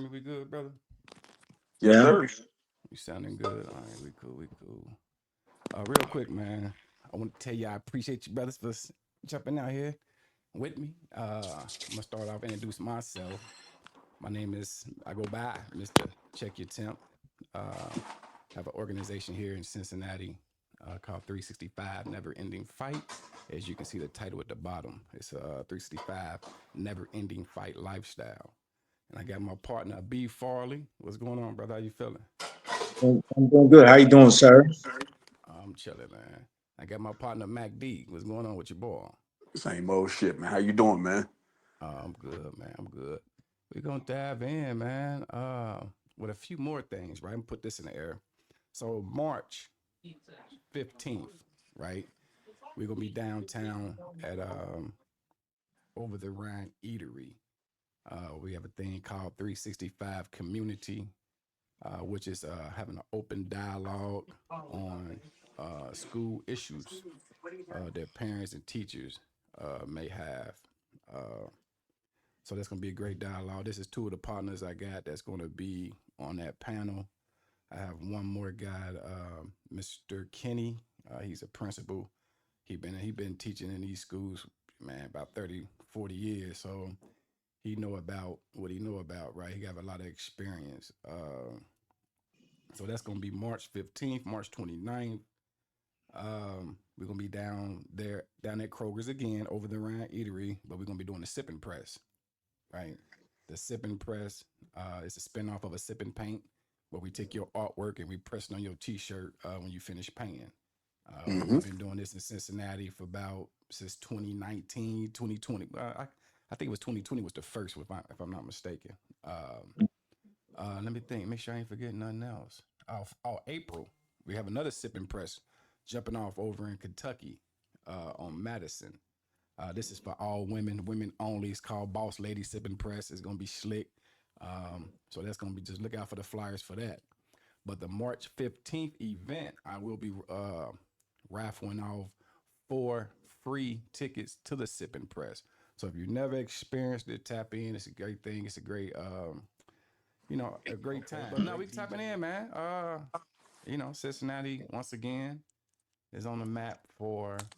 hear me? We good, brother? Yes, Yeah. sir. You sounding good. All right, we cool. We cool. Real quick, man. I want to tell you I appreciate you, brothers, for jumping out here with me. I'm gonna start off introduce myself. My name is I go by Mr. Check Your Temp. Uh, have an organization here in Cincinnati called 365 Never Ending Fight. As you can see the title at the bottom, it's a 365 Never Ending Fight lifestyle. And I got my partner B Farley. What's going on, brother? How you feeling? I'm doing good. How you doing, sir? I'm chilling, man. I got my partner Mac D. What's going on with your boy? Same old shit, man. How you doing, man? I'm good, man. I'm good. We're gonna dive in, man. With a few more things, right? I'm put this in the air. So March 15th, right? We're gonna be downtown at Over the Rhine Eatery. We have a thing called 365 Community, which is having an open dialogue on school issues that parents and teachers may have. Uh, so that's going to be a great dialogue. This is two of the partners I got that's going to be on that panel. I have one more guy, Mr. Kenny. He's a principal. He been teaching in these schools, man, about 30, 40 years. So he know about what he know about, right? He got a lot of experience. So that's going to be March 15th, March 29th. We're gonna be down there, down at Kroger's again, over the Rhine Eatery, but we're gonna be doing the sip and press, right? The sip and press is a spinoff of a sip and paint, where we take your artwork and we press it on your T-shirt when you finish painting. Mm-hmm. We've been doing this in Cincinnati for about since 2019, 2020. I think it was 2020 was the first, if I'm not mistaken. Let me think. Make sure I ain't forgetting nothing else. April. We have another sip and press jumping off over in Kentucky on Madison. This is for all women, women only. It's called Boss Lady Sip and Press. It's gonna be slick. So that's gonna be just look out for the flyers for that. But the March 15th event, I will be raffling off 4 free tickets to the Sip and Press. So if you've never experienced it, tap in. It's a great thing. It's a great a great time. But no, we tapping in, man. Cincinnati once again is on the map for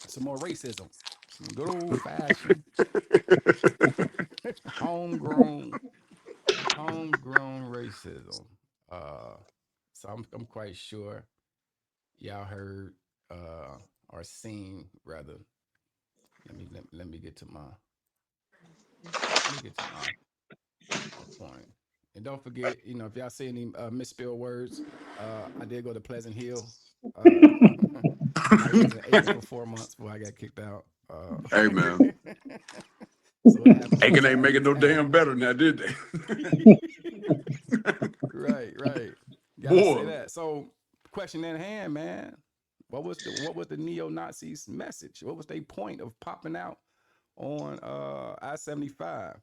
some more racism, some good old fashioned homegrown, homegrown racism. Uh, so I'm quite sure y'all heard or seen rather. Let me get to my point. And don't forget, if y'all see any misspelled words, I did go to Pleasant Hill. Uh, I was in Aiken for 4 months before I got kicked out. Hey, man. So it happens from Aiken ain't time to making no damn time. better now, did they? Right, right. Gotta say Boy. that. So, question at hand, man. What was the neo Nazis' message? What was their point of popping out on I-75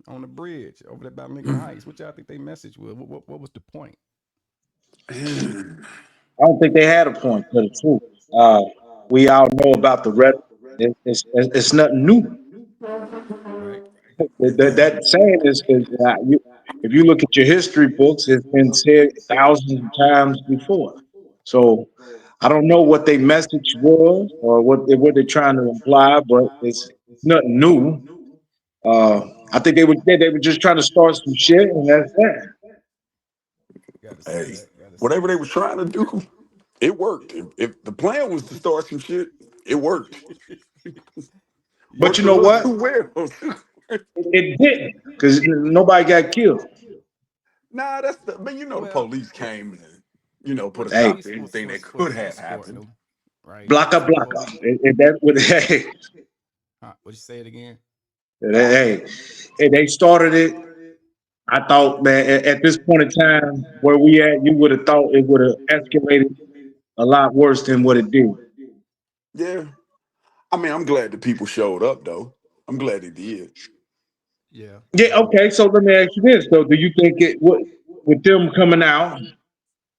on the bridge over there by Lincoln Heights? What y'all think their message was? What was the point? I don't think they had a point to the truth. Uh, we all know about the red. It's nothing new. Right. That saying if you look at your history books, it's been said thousands of times before. So I don't know what their message was or what they're trying to imply, but it's nothing new. I think they were just trying to start some shit, and that's that. Gotta say Hey, that. Gotta say whatever they that. was trying to do, it worked. If the plan was to start some shit, it worked. But Worked you a know little what? too well. It didn't because nobody got killed. Nah, that's the but the Well, police came and well, put a the Hey, stop police to was anything that was could was have escorting happened. them, right? blocka So the blocka. police. That would hey, Huh, would you say it again? hey, hey, they started it. I thought that at this point in time where we at, you would have thought it would have escalated a lot worse than what it did. Yeah. I mean, I'm glad the people showed up though. I'm glad they did. Yeah, Yeah, yeah. okay. So let me ask you this: though, do you think it with them coming out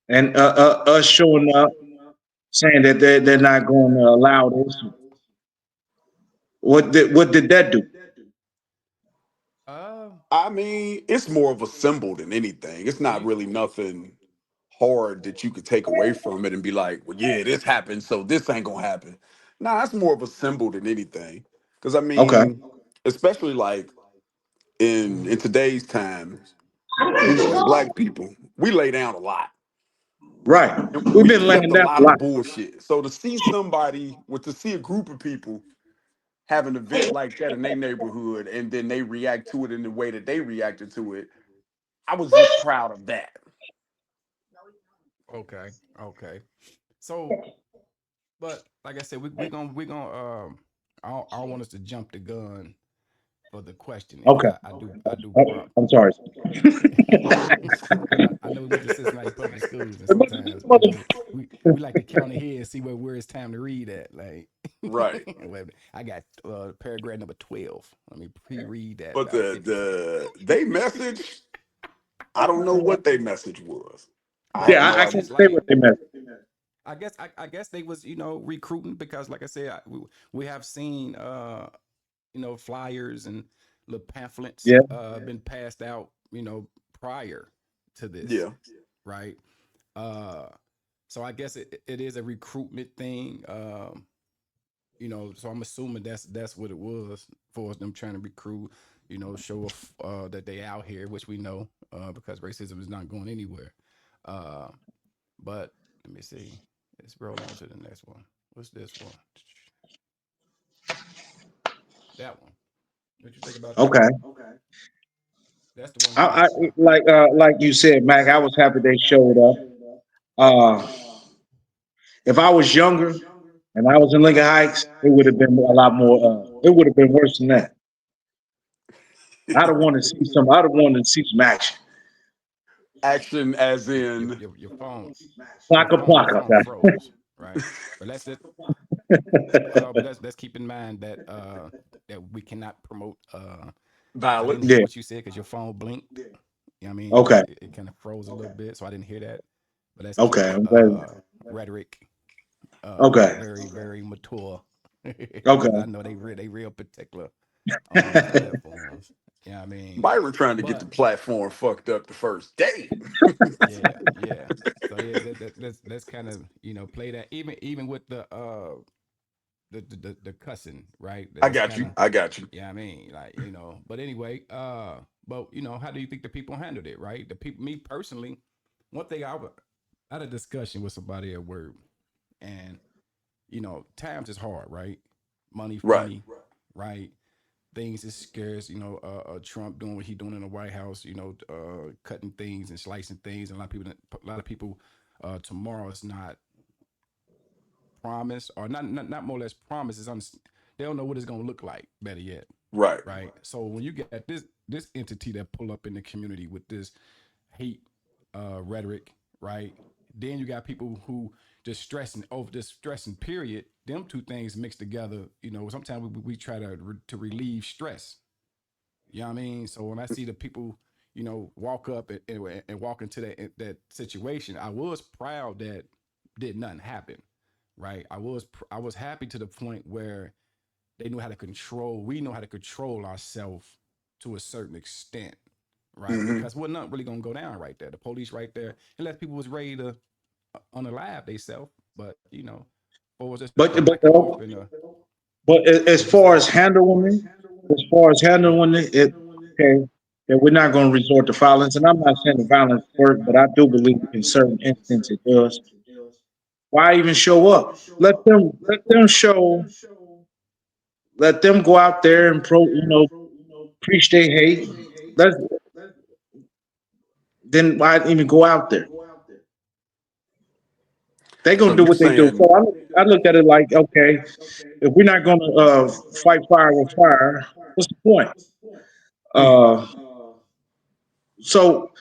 and us showing up saying that they're not going to allow this? What did that do? Uh, I mean, it's more of a symbol than anything. It's not really nothing hard that you could take away from it and be like, well, yeah, this happened, so this ain't gonna happen. Nah, it's more of a symbol than anything. Because I Okay. mean, especially like in today's times, as black people, we lay down a lot. Right. And We've we been laying accept a down a lot lot. of bullshit. So to see somebody, to see a group of people have an event like that in their neighborhood and then they react to it in the way that they reacted to it, I was just proud of that. Okay. Okay. So, but like I said, we gonna I don't want us to jump the gun for the questioning because Okay. I do Oh, prop. I'm sorry. Because I know we went to Cincinnati public schools, and sometimes we like to count ahead and see where it's time to read at. Like, Right. I got paragraph number 12. Let me pre-read that But about 50 times. they message, I don't know what they message was. I Well, have Yeah, no I message can't is idea. say like what they meant. I guess they was recruiting because like I said we have seen flyers and little pamphlets Yeah. been passed out prior to this, Yeah. right? Uh, so I guess it is a recruitment thing. So I'm assuming that's what it was for them trying to recruit, show off that they out here, which we know because racism is not going anywhere. Uh, but let me see. Let's roll on to the next one. What's this one? That one. What you think about that Okay. one? That's the one you I like, huh? like you said, Mac. I was happy they showed up. Uh, if I was younger and I was in Lincoln Heights, it would have been a lot more. It would have been worse than that. I'd have wanted to see some. I'd have wanted to see some action. Action as Your your in your, your phone Plaka your plaka. phone froze, right? But let's keep in mind that we cannot promote. I didn't hear violence. Yeah. what you said because your phone blinked. I mean, Okay. it kind of froze a little bit, so I didn't hear that. But let's keep Okay. the I'm glad. rhetoric Okay. very very mature because I Okay. know they real particular on these platforms. Yeah, I mean, Byron trying to get the but platform fucked up the first day. yeah, yeah. So yeah, let's kind of play that even with the cussing, right? I Let's got kind you. of I got you. yeah, I mean, like But anyway, but how do you think the people handled it, right? The people, me personally, one thing I had a discussion with somebody at work, and times is hard, right? Money Right. funny, right? Things is scarce. Trump doing what he doing in the White House. Cutting things and slicing things. And a lot of people, tomorrow is not promised or not more or less promised. They don't know what it's gonna look like. Better yet, Right. right? So when you get this entity that pull up in the community with this hate rhetoric, right? Then you got people who just stressing over this stressing period. Them two things mixed together. Sometimes we try to relieve stress. You know what I mean? So when I see the people, walk up and walk into that situation, I was proud that did nothing happen, right? I was happy to the point where they knew how to control. We know how to control ourselves to a certain extent, right? Hmm. Because we're not really gonna go down right there. The police right there, unless people was ready to unalive themselves. But or was just But but backing off and as what you far say? as handling it, as far as Yeah. handling it, okay, that we're not going to resort to violence. And I'm not saying the violence work, but I do believe in certain instances it does. Why even show up? Let them show. Let them go out there and preach their hate. Let Then why even go out there? They're So gonna do you what they do. saying So I looked at it like, okay, if we're not gonna fight fire with fire, what's the point? mm, Uh, so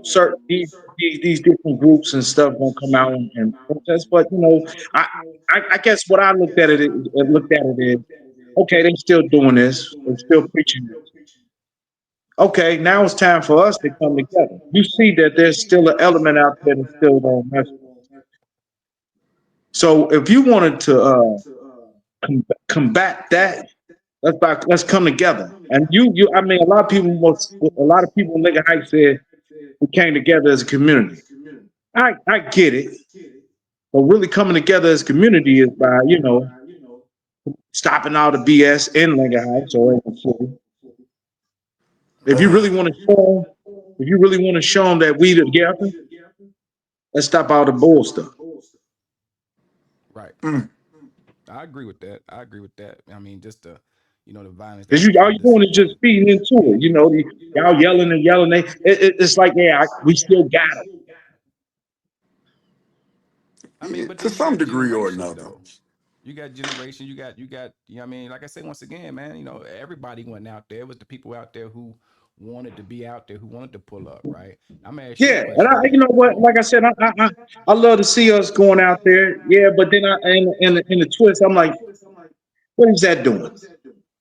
certain these different groups and stuff gonna come out and protest, but I, I guess what I looked at it is okay, they still doing this, they're still preaching this. Okay, now it's time for us to come together. You see that there's still an element out there that still don't mess. So if you wanted to combat that, let's come together. And I mean, a lot of people in Lincoln Heights said we came together as a community. I get it, but really coming together as a community is by stopping all the BS in Lincoln Heights or in the city. If you really want to show 'em- if you really want to show them that we together, let's stop all the bull stuff. Right. Mm. I agree with that. I agree with that. I mean, just the, the violence that Because we all kind you of doing is just displayed. feeding into it. Y'all yelling and yelling. It's like, yeah, we still got them. I mean, but To then you some got degree or generations another. though. You got generation. You got. I mean, like I say once again, man. Everybody went out there. It was the people out there who wanted to be out there, who wanted to pull up. Right. I'm gonna ask you a Yeah, and question, you man. know what? Like I said, I love to see us going out there. Yeah, but then in the twist, I'm like, what is that doing?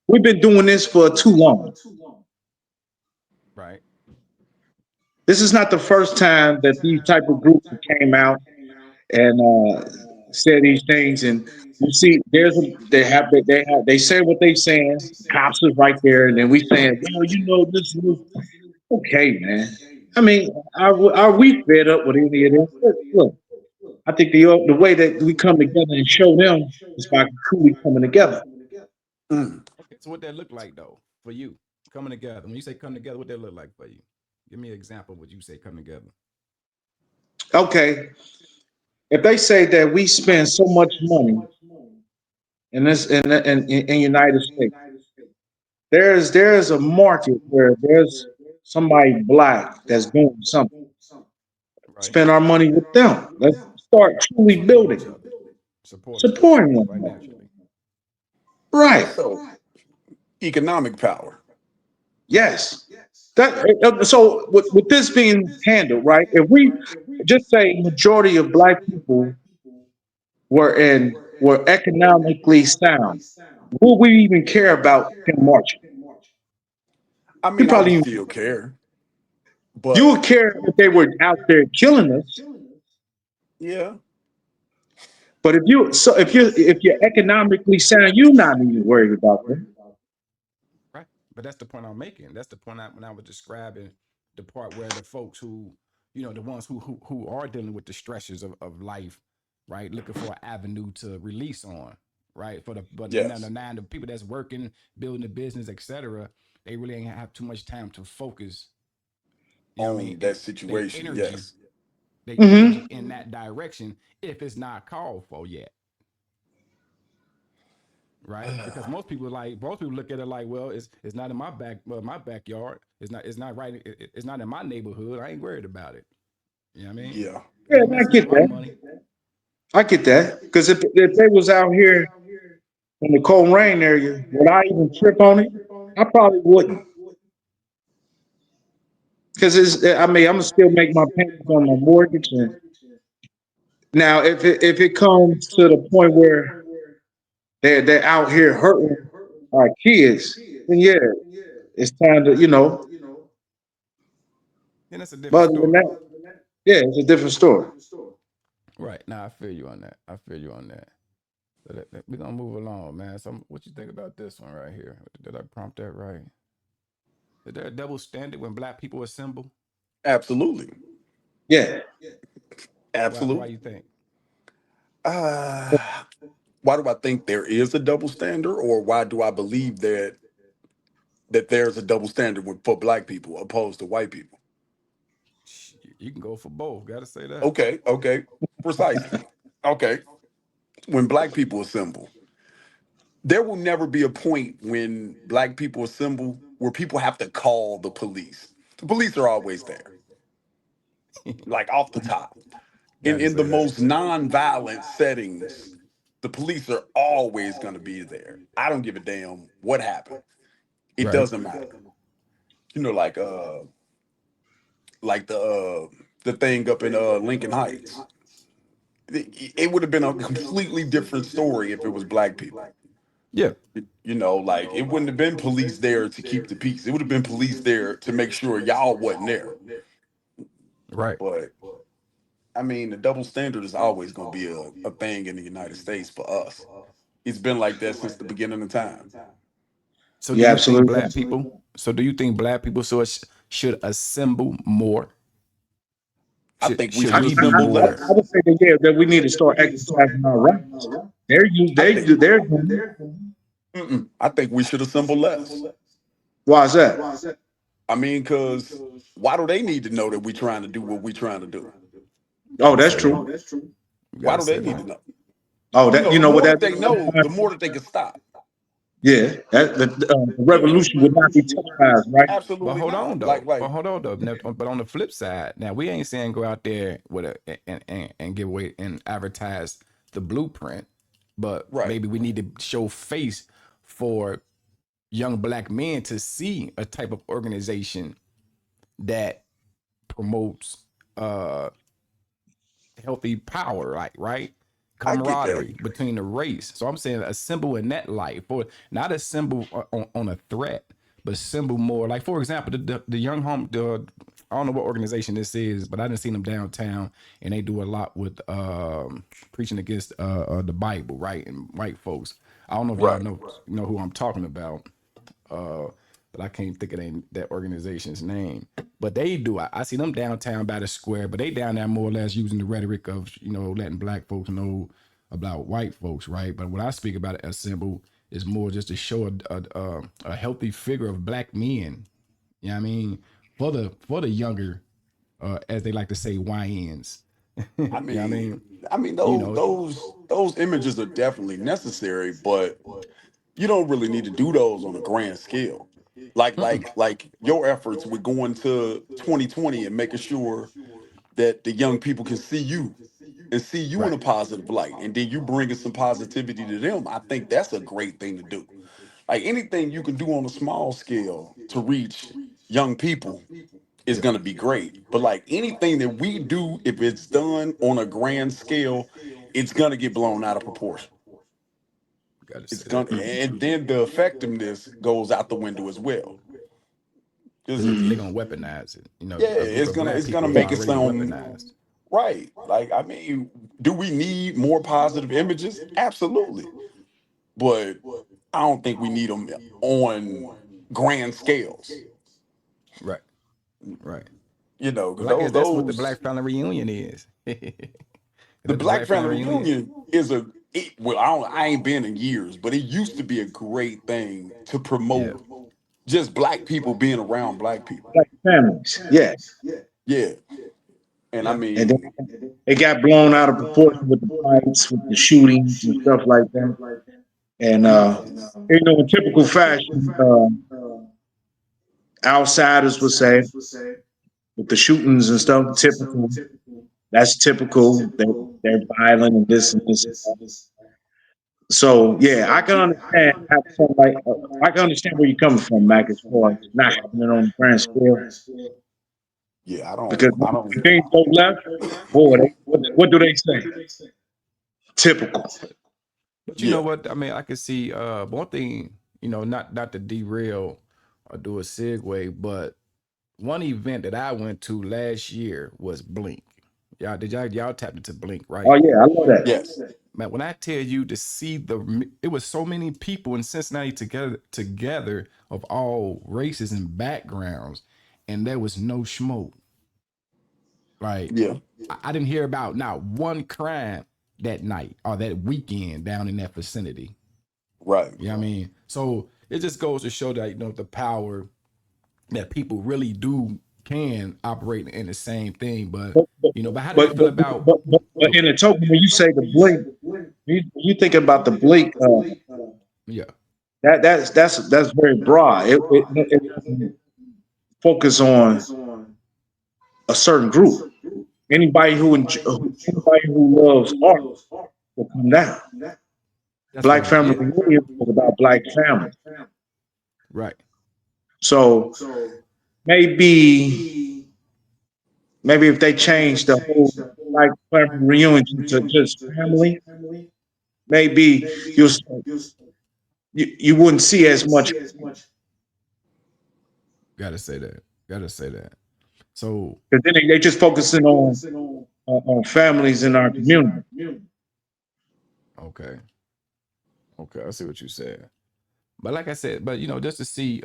We've been doing this for too long. Right. This is not the first time that these type of groups have came out and said these things. And you see, they say what they saying. Cops is right there, and then we saying, well, this is okay, man. I mean, are we fed up with any of this? Look, I think the way that we come together and show them is by truly coming together. Mm. Okay. So what that look like though for you coming together? When you say come together, what that look like for you? Give me an example of what you say come together. Okay, if they say that we spend so much money in this in United States, there's a market where there's somebody black that's doing something. Right. Spend our money with them. Let's start truly Support each building, other. Support each other. supporting one Right. another. Naturally. Right. So economic power. Right. Yes. So with this being handled, right? If we just say majority of black people were economically sound, would we even care about him marching? I We mean, I would probably still care, you but would care if they were out there killing us. yeah, But if you're economically sound, you're not even worried about them. Right. But that's the point I'm making. That's the point when I was describing the part where the folks who, the ones who are dealing with the stresses of life, right, looking for an avenue to release on, right, for but now yes, the people that's working, building a business, etc. They really ain't have too much time to focus. You know what I mean? on that situation. Yes. They energy Hmm. in that direction if it's not called for yet. Right? Because most people look at it like, well, it's not in my backyard. It's not right. It's not in my neighborhood. I ain't worried about it. You know what I mean? Yeah. It Yeah, ain't I messing with get my that. money. I get that. Because if they was out here in the cold rain area, would I even trip on it? I probably wouldn't. Because I mean, I'm gonna still make my payments on my mortgage. And now, if it comes to the point where they're out here hurting our kids, then yeah, it's time to Then that's a different But other than story. that, yeah, it's a different story. Right. Now I feel you on that. I feel you on that. So we're gonna move along, man. So what you think about this one right here? Did I prompt that right? Is there a double standard when black people assemble? Absolutely. Yeah. Why Absolutely. you think? Uh, why do I think there is a double standard, or why do I believe that there's a double standard for black people opposed to white people? You can go for both. Gotta say that. Okay, okay, precisely. Okay, when black people assemble, there will never be a point when black people assemble where people have to call the police. The police are always there, like off the top. Gotta In the say that. most non-violent settings, the police are always going to be there. I don't give a damn what happened. It Right. doesn't matter. You know, like the thing up in Lincoln Heights. It would have been a completely different story if it was black people. Yeah. You know, like it wouldn't have been police there to keep the peace. It would have been police there to make sure y'all wasn't there. Right. But I mean, the double standard is always going to be a thing in the United States for us. It's been like that since the beginning of time. So do You you think absolutely black right. people? So do you think black people should assemble more? I Should think we should should we be assemble more? I less. would say that, yeah, that we need to start exercising our rights. I think They're doing it. I think we should assemble less. Why is that? I mean, because why do they need to know that we're trying to do what we're trying to do? You Oh, gotta that's say that. true. You Why gotta do they say need to that. know? Oh, You that know, you the know what more that, that they know, the more that they can stop. yeah, that the Yeah, revolution would not be televised, right? But absolutely hold on not. though. Like, But hold on though. But on the flip side, now we ain't saying go out there with and give away and advertise the blueprint, but right. maybe we need to show face for young black men to see a type of organization that promotes uh healthy power, like right I get that. camaraderie between the race. So I'm saying a symbol in that light, for not a symbol on a threat, but symbol more like, for example, the young home. I don't know what organization this is, but I didn't see them downtown, and they do a lot with preaching against the Bible, right, and white folks. I don't know if y'all Right. know who I'm talking about, uh, but I can't think of that organization's name. But they do. I see them downtown by the square, but they down there more or less using the rhetoric of letting black folks know about white folks, right? But when I speak about it as symbol, it's more just to show a healthy figure of black men. You know what I mean? For the younger, as they like to say, YNs. You know I what I mean, mean? You those know, those images are definitely necessary, but you don't really need to do those on a grand scale. Like your efforts with going to 2020 and making sure that the young people can see you and see you in right. a positive light, and then you bringing some positivity to them. I think that's a great thing to do. Like anything you can do on a small scale to reach young people is Yeah, going to be great. But like anything that we do, if it's done on a grand scale, it's going to get blown out of proportion. gotta It's say going that. to, and then the effectiveness goes out the window as well. Because Cause if they're you, gonna weaponize it. yeah, A group of black it's gonna people is make it already sound weaponized. right. Like I mean, do we need more positive images? Absolutely, but I don't think we need them on grand scales. Right, right. You know, 'cause Well, I guess that's what the those Black Family Reunion is. Is the that the Black Black Family Family Reunion? Reunion well, I ain't been in years, but it used to be a great thing to Yeah, promote just black people being around black people. Like families, yeah. Yeah, and I yeah. And then mean, it got blown out of proportion with the fights, with the shootings and stuff like that. And mhm. in typical fashion, outsiders would say with the shootings and stuff, typical. That's typical. They're violent and this and this. And that. So yeah, I can understand how somebody. I can understand where you're coming from, Mac, as far as not happening on a grand scale. Yeah, Because I when don't. things go left, boy, what do they say? Typical. But you know Yeah, what? I mean, I can see one thing. Not to derail or do a segue, but one event that I went to last year was Blink. Y'all tapped into Blink, Oh right? yeah, I love that. yes, Man, when I tell you to see it was so many people in Cincinnati together of all races and backgrounds, and there was no smoke. Like yeah, I didn't hear about not one crime that night or that weekend down in that vicinity. right. You know what I mean? So it just goes to show that the power that people really do can operate in the same thing. But But but but how do you but feel but, about but in a token, when you say the blink, you think about the blink. yeah, That's very broad. It doesn't focus on a certain group. Anybody who loves art will come down. that's what Black I'm Family getting. Reunion was about black families. Right. So maybe maybe if they change the whole Black Family Reunion to just family, maybe you'll you wouldn't see as much. Gotta say that. Gotta say that. So Because then they just focusing on families in our community. okay. Okay, I see what you said. But like I said, but just to see,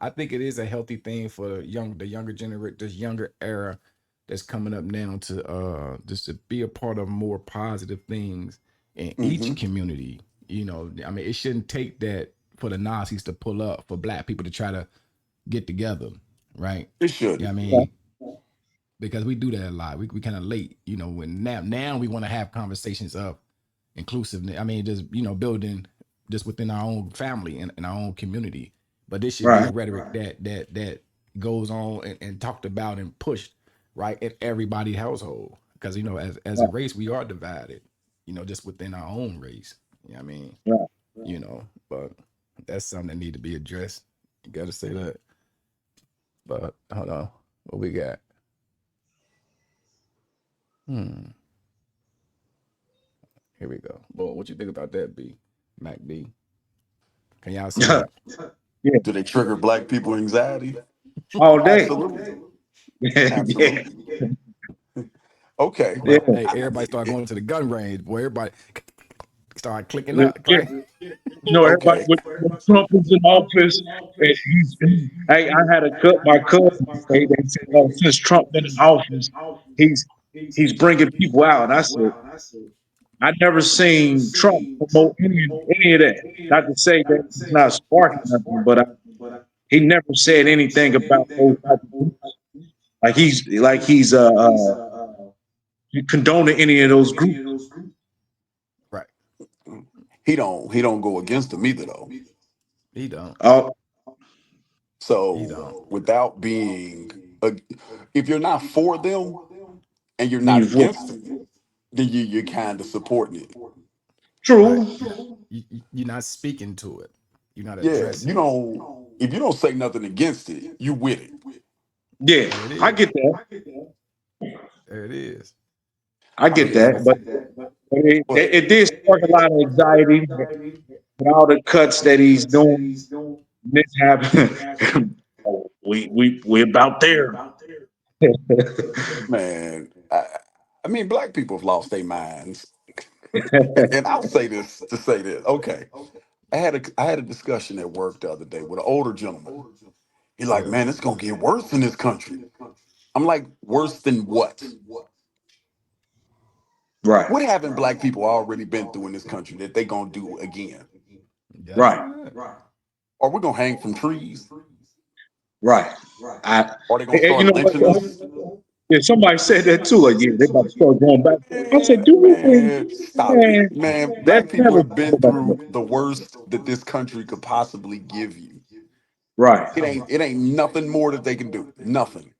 I think it is a healthy thing for the younger generation, this younger era that's coming up now to just to be a part of more positive things in each Hmm. community. I mean, it shouldn't take that for the Nazis to pull up for black people to try to get together, right? It Yeah, I shouldn't. Yeah. mean, because we do that a lot. We kind of late, when now we want to have conversations of inclusiveness. I mean, just building just within our own family and our own community. But this should be a Right. rhetoric that goes on and talked about and pushed right in everybody's household. Because as a Right. race, we are divided, just within our own race. I mean, Right. but that's something that need to be addressed. You gotta say that. But hold on. What we got? Hmm. Here we go. Well, what you think about that, B? Mac B? Can y'all see that? Yeah. Do they trigger black people anxiety? All day. Absolutely. Yeah. Absolutely. Okay. Yeah. But hey, everybody started going to the gun range. Boy, everybody started clicking up, Yeah. right? Everybody Okay. when Trump was in office, I had my cousin say they said, "Oh, since Trump been in office, he's he's bringing people out." And I said, I never seen Trump promote any of that. Not to say that he's not sparking nothing, but he never said anything about those type of groups. Like he's condoning any of those groups. Right. He don't go against them either though. He don't. Uh, He So don't. without being if you're not for them and you're not he's with against them, then you're kind of supporting it. Right. true. You're not speaking to it. You're not Yeah, addressing it. if you don't say nothing against it, you with it. Yeah, There it I is. get that. There it is. I I get Yeah, that, mean, but but it did spark a lot of anxiety with all the cuts that he's doing. Mishap. we about there. man, I mean, black people have lost their minds. And I'll say this to say this. Okay, I had a discussion at work the other day with an older gentleman. He's like, yeah. man, it's gonna get worse in this country. I'm like, worse than what? Right, What haven't black people already been through in this country that they gonna do again? Y'all right, know that. Are we gonna hang from trees? right. I, Are they gonna you start know lynching what? us? Yeah, somebody said that too. Like, yeah, they about to start going back. I said, Man, do you think, man, stop it. man, Man, they're black people never have gonna been go back through to the worst that this country could possibly give you. right, It ain't nothing more that they can do. Nothing.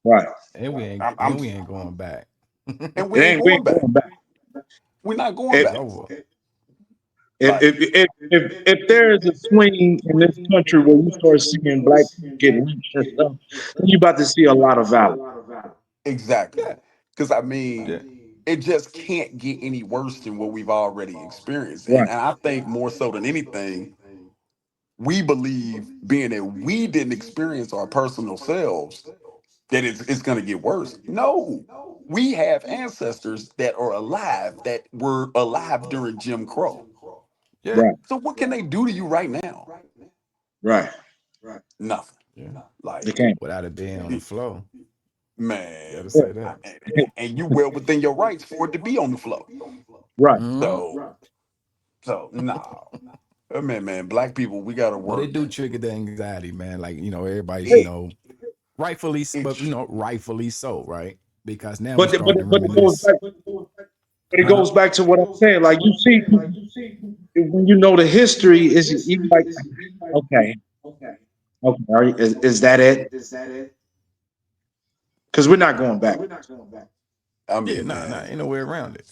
right. And we ain't I'm and we ain't going back. and It we ain't we going ain't back. going back. We're not going If It's back. over. if Like, if if there is a swing in this country where you start seeing black people get lynched and stuff, then you about to see a lot of violence. exactly. Yeah. Because I Yeah. mean, it just can't get any worse than what we've already experienced. And, Right, and I think more so than anything, we believe, being that we didn't experience our personal selves, that it's going to get worse. No, we have ancestors that are alive that were alive during Jim Crow. Yeah. right, So what can they do to you right now? right. Nothing. Yeah. They Like, can't. Without it being on the flow. Gotta man, say I- that. and you well within your rights for it to be on the flow. Right. Hmm. So no, man, black people, we got to But it work. do trigger the anxiety, man. Like, everybody's, Hey, rightfully, but It's rightfully so, right? Because now we but starting to it goes reminisce. back. But it Huh? goes back to what I'm saying. Like you see, when you know the history, is you like, okay, okay, is that it? Because we're not going back. I Yeah, mean, nah, man, ain't no way around it.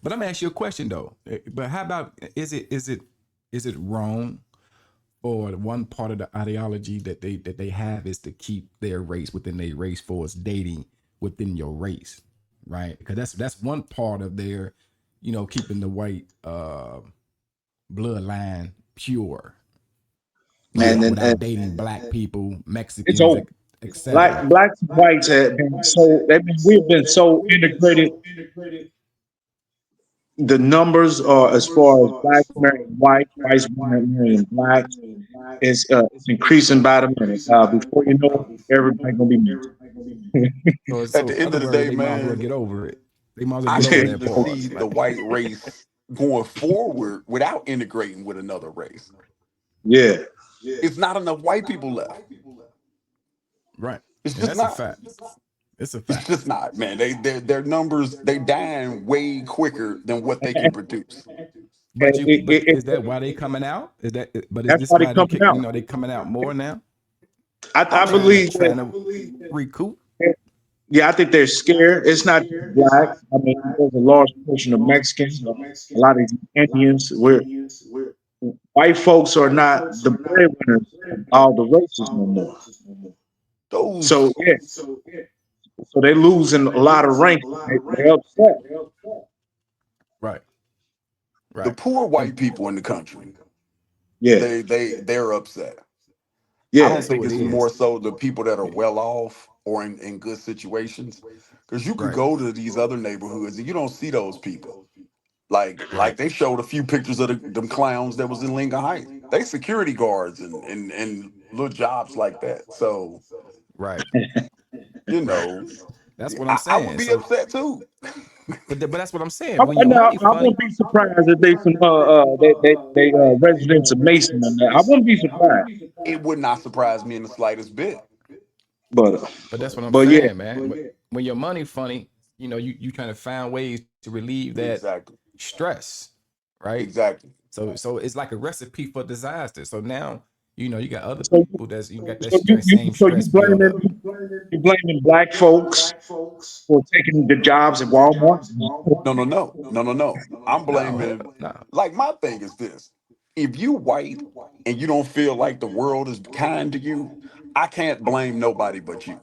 But I'm gonna ask you a question though. But how about is it wrong for one part of the ideology that they have is to keep their race within their race for us dating within your race, right? Because that's one part of their, keeping the white bloodline pure, And right? yeah, then and Without dating black people, it's Mexicans, over. etc. Blacks and whites have been so. I mean, we've been so integrated the numbers are as far as blacks marrying white, whites marrying blacks is increasing by the minute. Before you know it, everybody gonna be mixed. At So the in end other of the words, day, they might as well man, get over it. They might as well I get over can't that even part. see the Like, white race going forward without integrating with another race. Yeah, It's not enough white people left. right. It's And just that's a not. fact. It's a It's fact. just not, man. Their numbers they dying way quicker than what they can produce. But but it, is that why they coming out? Is that but is that's this why they why they coming out. they coming out more now? I I Trying to believe mean, that. trying to recoup? Yeah, I think they're scared. It's not just black. I mean, there's a large portion of Mexicans, a lot of these Indians. Where white folks are not the breadwinners of all the races no more. So those yeah, so they're losing a lot of rank. They're upset. Right. the Right. poor And white people in the country, Yeah, they're upset. I yeah. don't so think it it's is. more so the people that are well off or in good situations. Because you could Right. go to these other neighborhoods and you don't see those people. Like Right. they showed a few pictures of them clowns that was in Lincoln Heights. They security guards and little jobs like that. So, Right. you Right. know, That's what I'm I would saying. be So upset too. but that's what I'm saying. When your Now, money I funny, wouldn't be surprised if they some they residents of Mason on that. I wouldn't be surprised. It would not surprise me in the slightest bit. But but that's what I'm but yeah, saying, man. When your money funny, you trying to find ways to relieve that Exactly. stress, right? Exactly. So it's like a recipe for disaster. So now, you got other so people that's you got that so same you stress build up. you blaming black folks for taking the jobs at Walmart. No. I'm No, hell blaming. no. Like my thing is this: if you white and you don't feel like the world is kind to you, I can't blame nobody but you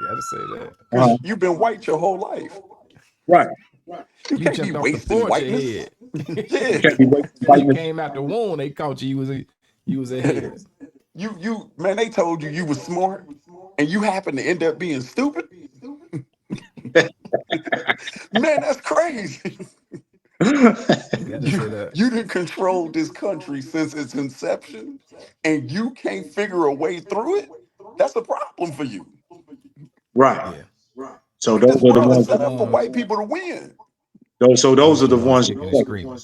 You gotta say that. Uh, because you've been white your whole life. right. You You can't be jumped off the wasting porch whiteness. ahead. You Yeah, can't be wasting When you whiteness. came out the womb, they caught you. You was ahead. you man. They told you was smart, and you happen to end up being stupid. Man, that's crazy. You got to You say that. you didn't control this country since its inception, and you can't figure a way through it. That's a problem for you. Right. Yeah. So Like those this are the world is ones. set up for white people to win. Those Those are the the ones ones. kicking and screaming.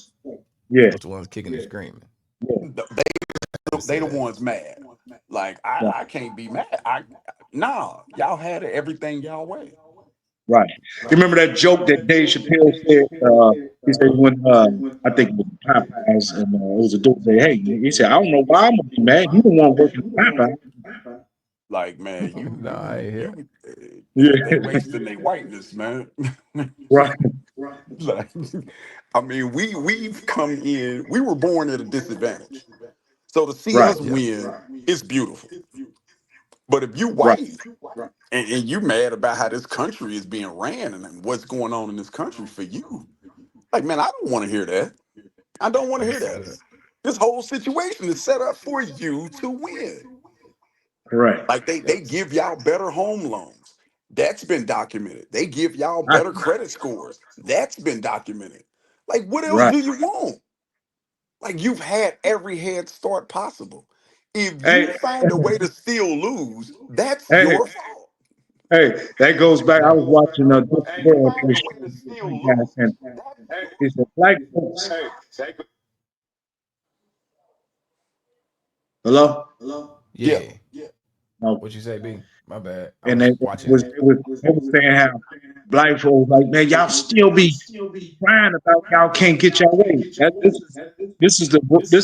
Yeah. Those the ones kicking and screaming. Yeah. Got to They say the that. ones mad. Like Right. I can't be mad. Nah, y'all had everything y'all way. Right. You remember that joke that Dave Chappelle said? He said when I think it was Popeyes, and it was a dude say, "Hey," he said, "I don't know why I'm gonna be mad. You the one working at Popeyes." Like man, No, I ain't here. they Yeah. wasting their whiteness, man. Right. Like I mean, we've come in. We were born at a disadvantage. So to see Right. us Yep. win, it's beautiful. But if you Right. white and you mad about how this country is being ran and what's going on in this country for you, like man, I don't want to hear that. I don't want to Gotta hear say that. that. This whole situation is set up for you to win. Correct. Like they give y'all better home loans. That's been documented. They give y'all Right. better credit scores. That's been documented. Like what else Right. do you want? Like you've had every head start possible. If you Hey, find a way to still lose, that's hey, your fault. hey. That goes back. I Mm. was watching this If you world. find This a way to still white guy lose, said, that's he said, "Black folks." Hello. yeah. Yeah. No. What you say, B? My bad. I And was watching. they was saying how black folks like, man, y'all still be crying about y'all can't get your way. This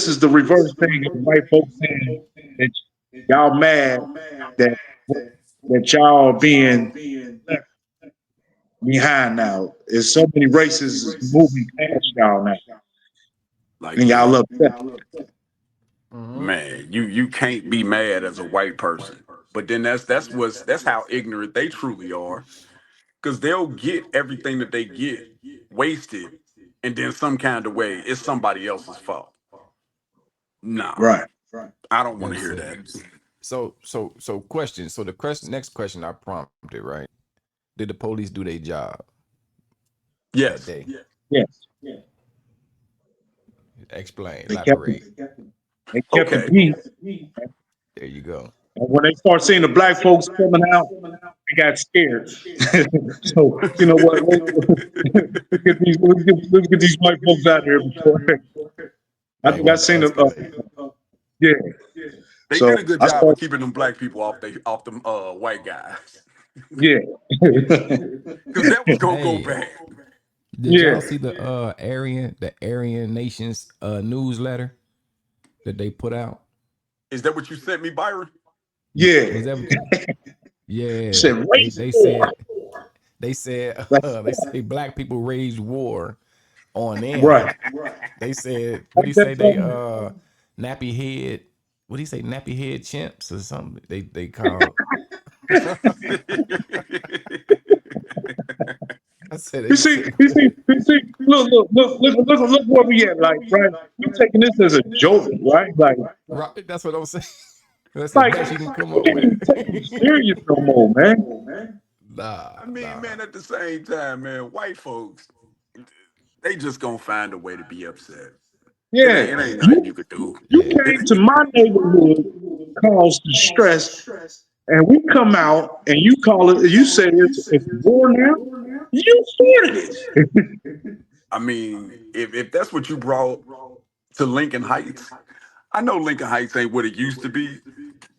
is the reverse thing of white folks saying that y'all mad that that y'all being left behind now. There's so many races is moving past y'all now, Like and y'all man, upset. Hmm. you can't be mad as a white person. But then that's how ignorant they truly are. Because they'll get everything that they get wasted, and then some kind of way it's somebody else's fault. Nah, Right. I don't want Gotta to hear say that. that. So question. So the question, next question I prompted, right? Did the police do their job that Yes, day? Yes, Explain, they kept it. elaborate. They kept the Okay. peace. There you go. And when they start seeing the black folks coming out, they got scared. So you know what? Look at these white folks out here before. I They think I want to seen them. escalate. Yeah. They did So a good I job of started. keeping them black people off them white guys. Yeah. Because that was gonna go Hey, bad. did Yeah. y'all see the Aryan Nations newsletter that they put out? Is that what you sent me, Byron? Yeah. Was that what you? Yeah, Said race they war. said they said Like, they say black people waged war on them. right. They said what do you Ain't that say they something? nappy head what do you say nappy head chimps or something they called. I said they said You see, look where we at, like, right? We taking this as a joke, right? right, that's what I'm saying. That's the Like, best you can come you up can't with. even take them serious no more, man. Nah, I mean, nah. man, at the same time, man, white folks, they just gonna find a way to be upset. Yeah. It ain't nothing you You could do. you Yeah. came to my neighborhood, caused the stress, and we come out and you call it, you say it's war now. You started it. I mean, if that's what you brought to Lincoln Heights, I know Lincoln Heights ain't what it used to be,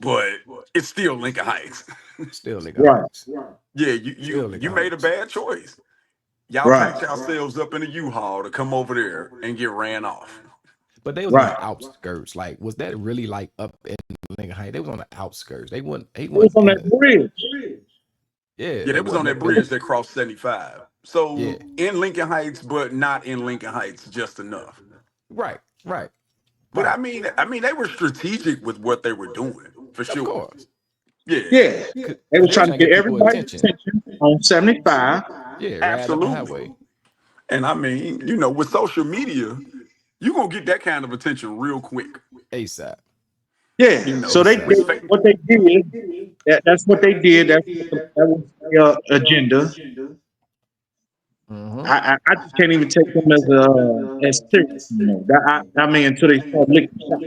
but it's still Lincoln Heights. Still Lincoln Right, Heights. Yeah, Still you Lincoln made a Heights. bad choice. Y'all right, packed yourselves up in a U-Haul to come over there and get ran off. But they was on right. the outskirts. Like, was that really like up in Lincoln Heights? They was on the outskirts. They wasn't. He It was wasn't on in that the. bridge. Yeah, Yeah, they they was on wasn't that up in the. bridge that crossed 75. Yeah. So in Lincoln Heights, but not in Lincoln Heights just enough. Right. Right. But Right. I mean, they were strategic with what they were doing for Of sure. course. Yeah, Yeah. Cause They were they were trying to trying to get get people everybody's attention. attention on 75. Yeah, riding up the absolutely. highway And I mean, you know, with social media, you gonna get that kind of attention real quick. ASAP. Yeah. You know, So ASAP. with fake. what they did, that's what they did. That was their agenda. Mm-hmm. I just can't even take them as serious anymore. I mean, until they start licking shots.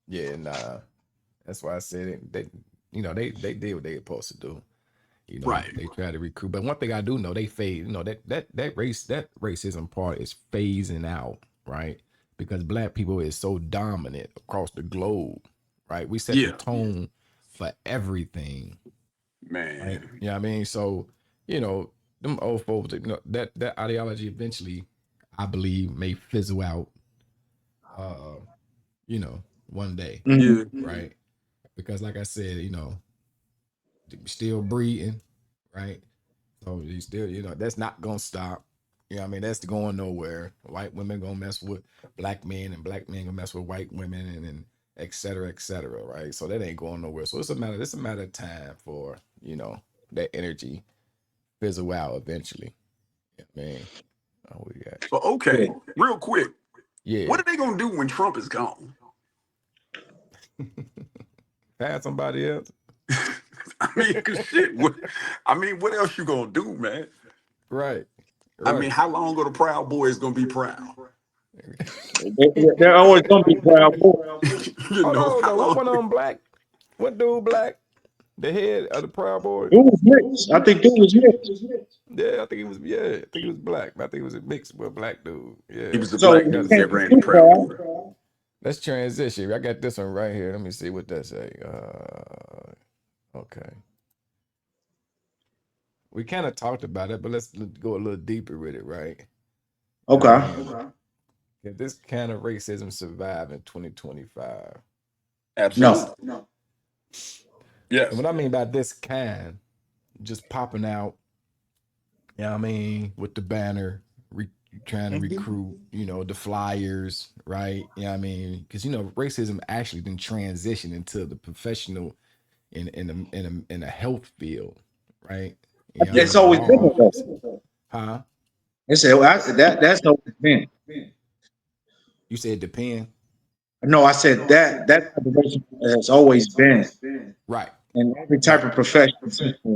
Yeah, nah. That's why I said it. They did what they were supposed to do. Right. They try to recruit. But one thing I do know, they fade. That racism part is phasing out, right? Because black people is so dominant across the globe, right? We set the Yeah, tone for everything, right? man. You know what I mean? So, them old folks, that ideology eventually, I believe, may fizzle out, uh, one day, Mhm. Yeah. right? Because like I said, still breeding, right? So you still, that's not gonna stop. You know what I mean? That's going nowhere. White women gonna mess with black men and black men gonna mess with white women and et cetera, right? So that ain't going nowhere. So it's a matter of time for, that energy fizzle out eventually. Yeah, man. Oh, we got But okay, real quick, yeah. what are they gonna do when Trump is gone? Find somebody else. I mean, 'cause shit. I mean, what else you gonna do, man? Right. I mean, Right. how long are the Proud Boys gonna be proud? They're always gonna be proud boys. You Oh know, no, how no, what long? one on black? What dude black? The head of the Proud Boys? Dude was mixed. I think dude was mixed. Yeah, I think he was. Yeah, I think he was black. I think he was a mix with a black dude. He Yeah, was a So black he dude that's can't that be ran the too crazy. Proud Boy. proud. Let's transition. I got this one right here. Let me see what that say. Okay. We kind of talked about it, but let's go a little deeper with it, right? I Okay. mean, can this kind of racism survive in 2025? No. Absolutely. And Yes. what I mean by this kind, just popping out, what I mean, with the banner, trying to recruit, the flyers, right? What I mean, because racism actually been transitioned into the professional in a health field, right? What I It's mean, in always been law that way. office, huh? That's always been. You said depend, No, I said that type of racism has always been right? in every type Right, of profession since right.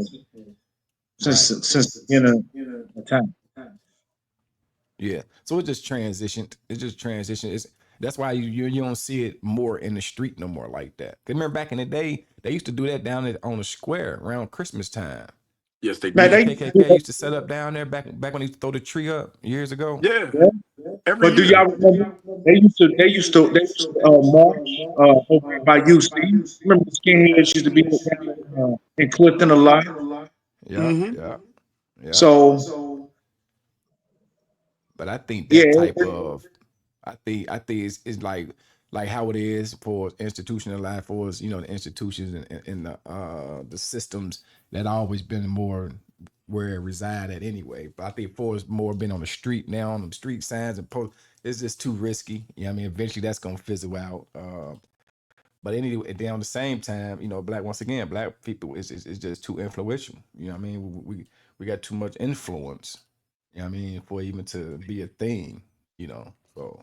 the beginning. at time. Yeah. So it just transitioned. It just transitioned. It's that's why you don't see it more in the street no more like that. 'Cause remember back in the day, they used to do that down on the square around Christmas time. Yes, they Man, Remember they did. used to do KKK that, used to set up down there back when they used to throw the tree up years ago. Yeah, yeah. every But do year. y'all remember they used to march over there by UC. Remember the skinheads used to be around in Clifton a lot. Yeah, Mm-hmm. yeah, yeah. So But I think yeah, that type of, I think it's like how it is for institutionalized for us, the institutions and the systems that always been more where it reside at anyway. But I think for it's more been on the street now, on the street signs and post, it's just too risky. I mean, eventually that's gonna fizzle out. But anyway, then on the same time, black people is just too influential. You know what I mean? We got too much influence. You know what I mean? For even to be a thing, So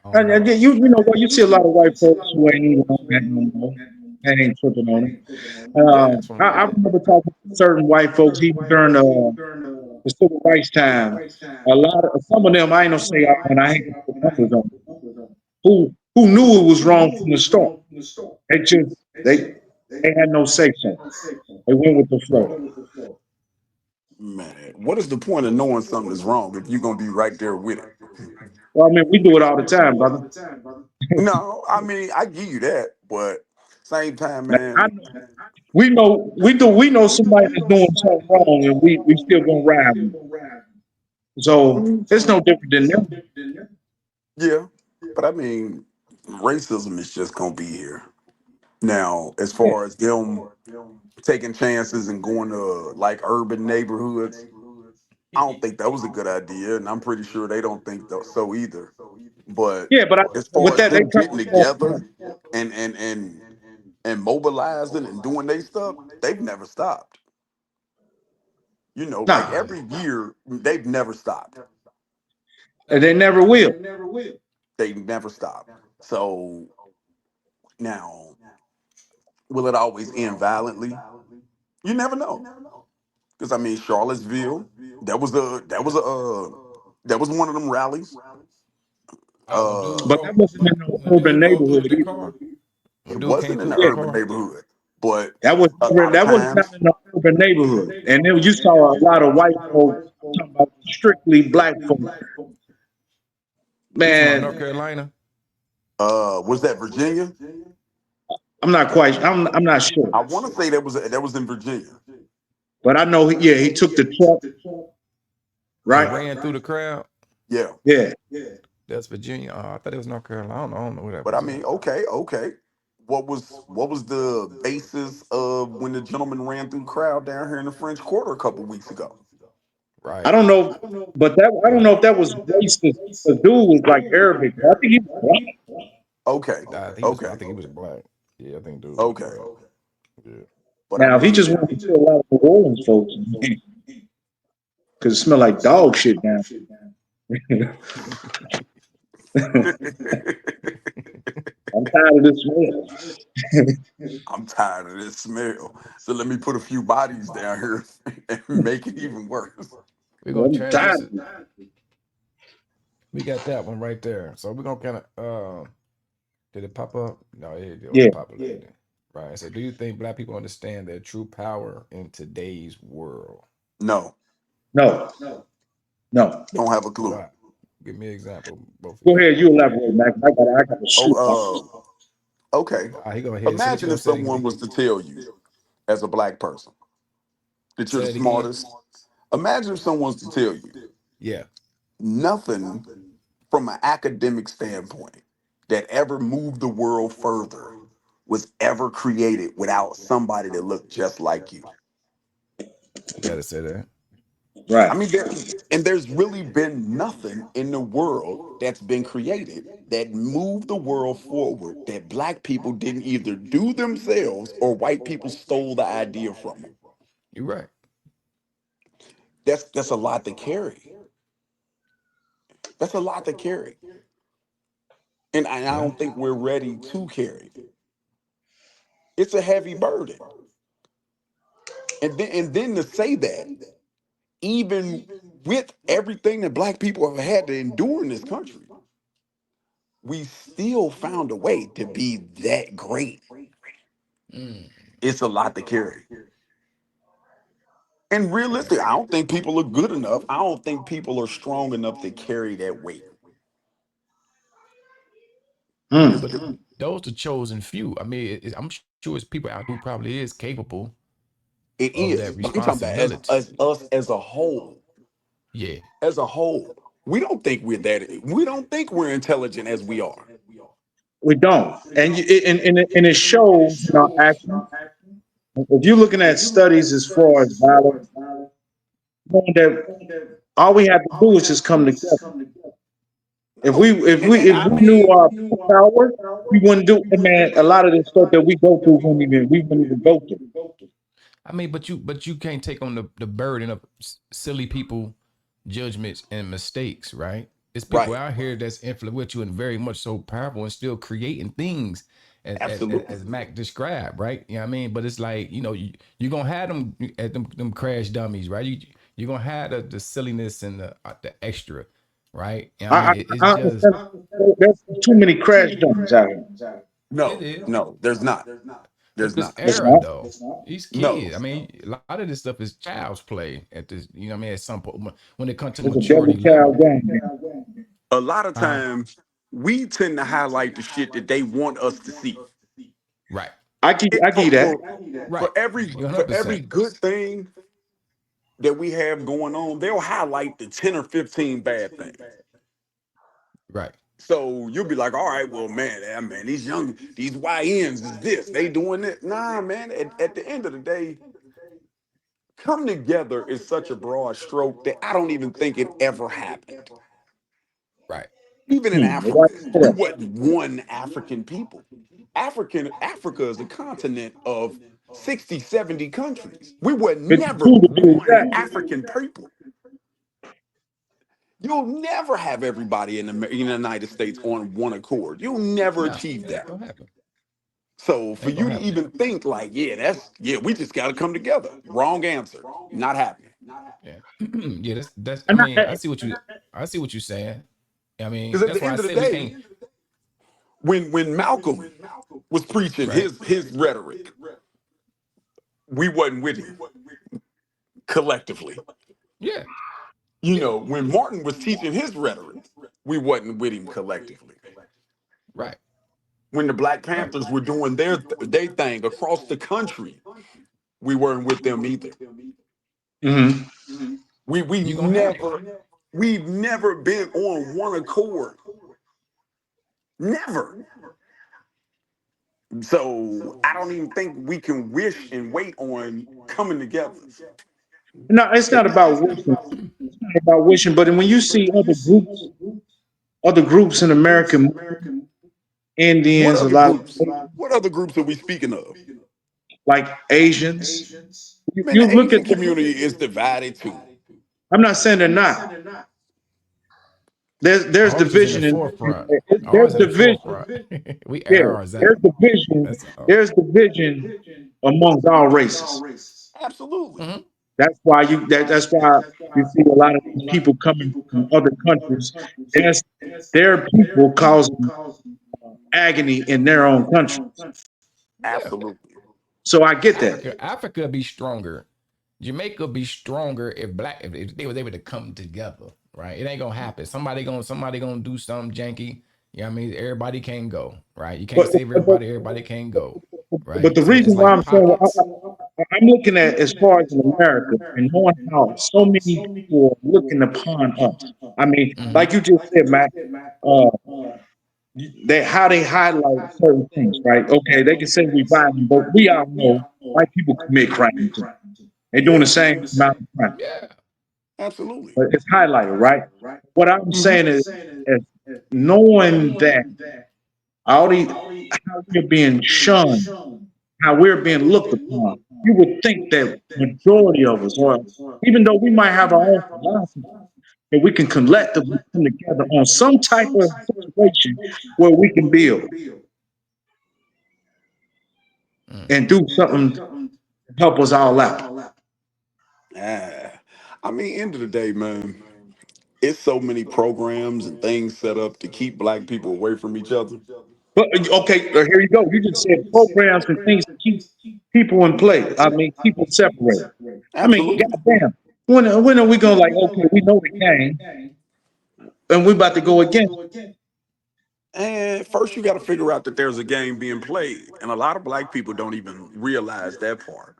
I don't and know. you know what, you see a lot of white folks who ain't even on that no more. They ain't tripping on it. Yeah, that's what I'm I saying. remember talking to certain white folks even during the civil rights time. A lot of some of them, I ain't gonna say all, and I ain't gonna put numbers on it, who knew it was wrong from the start. They just they had no say so. They went with the Right. flow. Man, what is the point of knowing something is wrong if you're gonna be right there with it? Well, I mean, we do it all the time, brother. No, I mean I give you that, but same time, Now, I man. know, we know somebody that's doing something wrong, and we still gonna ride with it. So it's no different than them. Yeah, but I mean, racism is just gonna be here. Now, as Yeah, far as them taking chances and going to like urban neighborhoods, I don't think that was a good idea, and I'm pretty sure they don't think so either. But yeah, but as far with as that they them come getting with more together points. and and and and mobilizing and doing their stuff, they've never stopped. Like Nah, every year, they've never stopped. and they never will. They never stop. So now, will it always end violently? You never know. Because I mean, Charlottesville, that was one of them rallies. When Uh, But that wasn't in no urban dude rolled through neighborhood with that either. car, when it dude came wasn't in through the with that Yeah, urban car. neighborhood, but that was a lot of that was not times, in the urban neighborhood, and then you saw a lot of white folks talking about strictly black folks. You talking about North Man, Carolina? was that Virginia? I'm not quite. I'm not sure, I want to say that was in Virginia. but I know. Yeah, he took the truck. And Right. ran through the crowd. Yeah, Yeah. That's Virginia. I thought it was North Carolina. I don't know where that but I was at. mean, okay. What was the basis of when the gentleman ran through the crowd down here in the French Quarter a couple weeks ago? I Right. don't know, but that I don't know if that was racist. The dude was like Arabic. I think he was black. Okay, Nah, I okay, think he was black. Yeah, I think dude was okay. black. Yeah. But I Now, if he just mean, wanted to kill a lot of New Orleans folks, because it smelled like dog shit down. I'm tired of this smell. I'm tired of this smell. So let me put a few bodies down here and make it even worse. We're gonna I'm tired transition. of it. We got that one right there. So we're gonna kind of did it pop up? No, it Yeah. wasn't populated. Right. So do you think black people understand their true power in today's world? No, No. No. don't have a clue. Why? Give me an example, both of Go y'all. ahead. You elaborate, Mac. I got to shoot. Oh, okay. He go ahead. Say Imagine if say it someone again. was to tell you, as a black person, that you're the Say it again. smartest. Imagine if someone's to tell you Yeah. nothing from an academic standpoint that ever moved the world further was ever created without somebody that looked just like you. You gotta say that. I Right. mean, there's really been nothing in the world that's been created that moved the world forward that black people didn't either do themselves or white people stole the idea from them. You're right. That's a lot to carry. That's a lot to carry, and I Yeah. don't think we're ready to carry it. It's a heavy burden, and then to say that even with everything that black people have had to endure in this country, we still found a way to be that great. Mm. It's a lot to carry. And realistically, I don't think people are good enough. I don't think people are strong enough to carry that weight. Hmm. It's, But those the chosen few. I mean, I'm sure it's people out who probably is capable it of that is, but I'm talking about responsibility. as us as a whole. Yeah. As a whole, we don't think we're that. We don't think we're intelligent as we are. We don't, and and it shows in our actions. If you're looking at studies as far as violence, knowing that all we have to do is just come together. If we No, and if I we knew mean, our power, we wouldn't do. Man, a lot of the stuff that we go through we wouldn't even go through. I mean, but you can't take on the burden of silly people judgments and mistakes, right? It's people right? out here that's influential and very much so powerful and still creating things Absolutely. as Mac described, right? You know what I mean? But it's like, you're gonna have them at them crash dummies, right? You're gonna have the silliness and the extra, right? You know what I I, I, mean? It's I just understand there's too many crash dummies out here. it No, is. no, there's not. But There's this not. It's era not. though, these No. kids, I mean, a lot of this stuff is child's play at this, you know what I mean, at some point when it comes to It's a devil maturity child level. game. A lot of Huh? times we tend to highlight the shit that they want us to see. Right. I give you For that. Right. You for every 100%. good thing that we have going on, they'll highlight the 10 or 15 bad things. Right. So you'll be like, all right, well, man, these YNs is this, they doing it. Nah, man, at the end of the day, come together is such a broad stroke that I don't even think it ever happened. Right. Even in Why Africa, you say we that? wasn't one African people. Africa is a continent of 60, 70 countries. We were never 52 to be one exact. African people. You'll never have everybody in the United States on one accord. You'll never No, achieve ain't that. gonna happen. So for Ain't you gonna to happen. even think like, we just got to come together. Wrong answer. Not happening. Yeah. Yeah, that's I And mean, I, I see what you're saying. I mean, Because at that's the why I end of the said we day, can't. when Malcolm was preaching Right. his rhetoric, we wasn't with him collectively. Yeah. When Martin was teaching his rhetoric, we wasn't with him collectively. Right. When the Black Right. Panthers were doing their thing across the country, we weren't with them either. mhm. We we You're gonna have them. never we've never been on one accord. Never. So I don't even think we can wish and wait on coming together. No, it's not about wishing. It's not about wishing. But when you see other groups in America, What Indians, a other lot of groups? What other groups are we speaking of? like Asians, Man, you the look at. Asian community is divided too. I'm not saying they're not. There's Ours is in the division forefront. there's Ours in the division. forefront. We Yeah, air ours there's out. division. That's all. There's division amongst all races. Absolutely. Hmm. That's why you see a lot of these people coming from other countries. There's their people causing agony in their own country. Yeah. Absolutely. So I get that. Africa be stronger. Jamaica be stronger if they was able to come together, right? It ain't gonna happen. Somebody gonna do something janky. You know what I mean? Everybody can't go, right? You can't But save but, everybody. Everybody can't go, but right? the So it's reason why like I'm saying pockets. I'm looking at as far as in America and knowing how so many people are looking upon us. I mean, Hmm. like you just said, Matt, uh, how they highlight certain things, right? Okay, they can say we violent, but we all know white people commit crime too. They're doing the Yeah. same amount of crime, Yeah. Absolutely. but it's highlighted, right? What I'm Hmm. saying is knowing that all the how we're being shunned, how we're being looked upon, you would think that majority of us, or even though we might have our own philosophy, that we can collectively come together on some type of situation where we can build Mm. and do something to help us all out. Ah. I mean, end of the day, man, it's so many programs and things set up to keep black people away from each other. But okay, here you go. You just said programs and things to keep people in place. I mean, people separated. I mean, Absolutely. goddamn. When are we gonna like? Okay, we know the game, and we about to go against. And first, you got to figure out that there's a game being played, and a lot of black people don't even realize that part.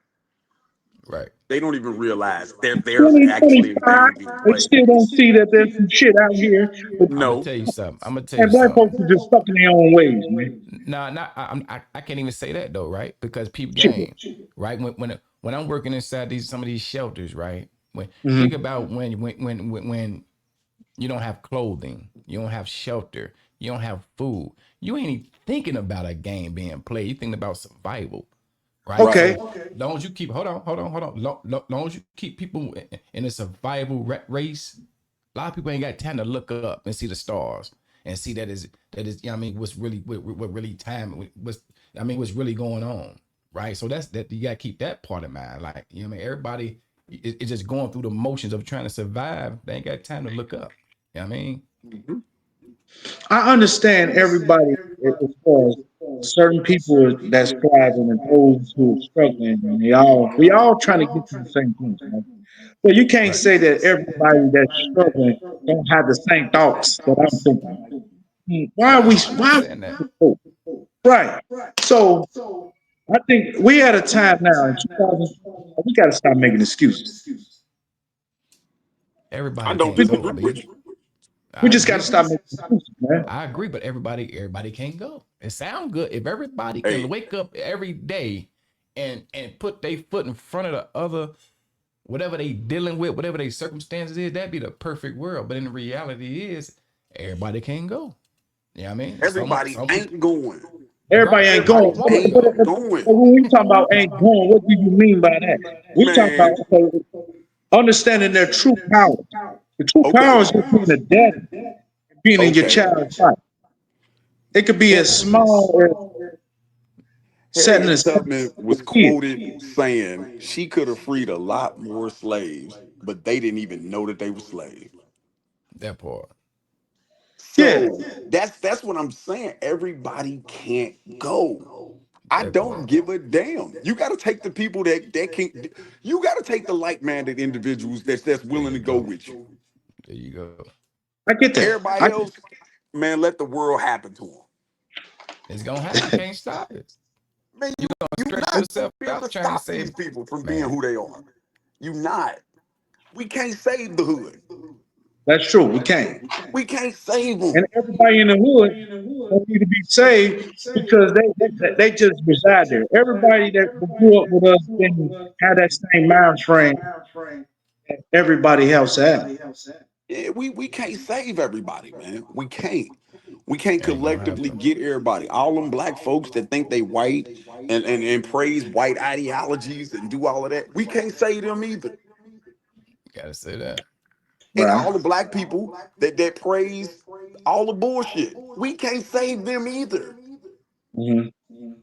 Right. They don't even realize that there's actually a 2025, game being they played. still don't see that there's some shit out here. But I'm gonna No, tell you something. I'm gonna tell and you black something. folks are just stuck in their own ways, man. Nah, not I can't even say that though, right? Because peep Shit. game, right? When I'm working inside some of these shelters, right? When Hmm. think about when you don't have clothing, you don't have shelter, you don't have food, you ain't even thinking about a game being played. You thinking about survival, right? right. Okay. So long as you keep hold on, long as you keep people in a survival race, a lot of people ain't got time to look up and see the stars and see that is you know what I mean what's really what really time what's really going on, right? So that's that you gotta keep that part in mind. Like you know what I mean, everybody is just going through the motions of trying to survive. They ain't got time to look up. You know what I mean? Mhm. I understand everybody as far as certain people that's thriving and those who are struggling, and we all trying to get to the same place, right? So you can't Right. say that everybody that's struggling don't have the same thoughts that I'm thinking. Like, why are we? No, I'm not Why? saying that. Right. So I think we at a time now in 2000. We got to stop making excuses. I Everybody don't can't We, go, disagree but with you. we I just got to agree. stop making excuses, man. I agree, but everybody can't go. It sounds good if everybody can Hey, wake up every day and put their foot in front of the other, whatever they dealing with, whatever their circumstances is. That'd be the perfect world. But in reality, is everybody can't go. You know what I mean? everybody Some people, ain't going. Everybody right? ain't Some going. Everybody people want to ain't go. going. When we talk about ain't going, what do you mean by that? We talk about Man, okay, understanding their true power. The true okay. power is just being a daddy, being in your Okay. child's life. It could be as small as setting Harriet a Tubman for was kids. quoted saying she could have freed a lot more slaves, but they didn't even know that they were slaves. That part. Yeah, So that's what I'm saying. Everybody can't go. I That don't part. give a damn. You got to take the people that can. You got to take the like-minded individuals that's There willing you to go go. with you. There you go. I get that. Everybody else, man, let the world happen to them. It's gonna happen. You can't stop it. Man, You gonna you stress not gonna yourself be able out to trying to stop these save, people from being man. who they are. You not. We can't save the hood. That's true. We can't. We can't save them. And everybody in the hood don't need to be saved because they just reside there. Everybody that grew up with us didn't have that same mind frame that everybody else has. Yeah, we can't save everybody, man. We can't. We can't Ain't gonna collectively happen. get everybody. All them black folks that think they white and praise white ideologies and do all of that. We can't save them either. Gotta say that. And Right. all the black people that praise all the bullshit. We can't save them either. Hmm.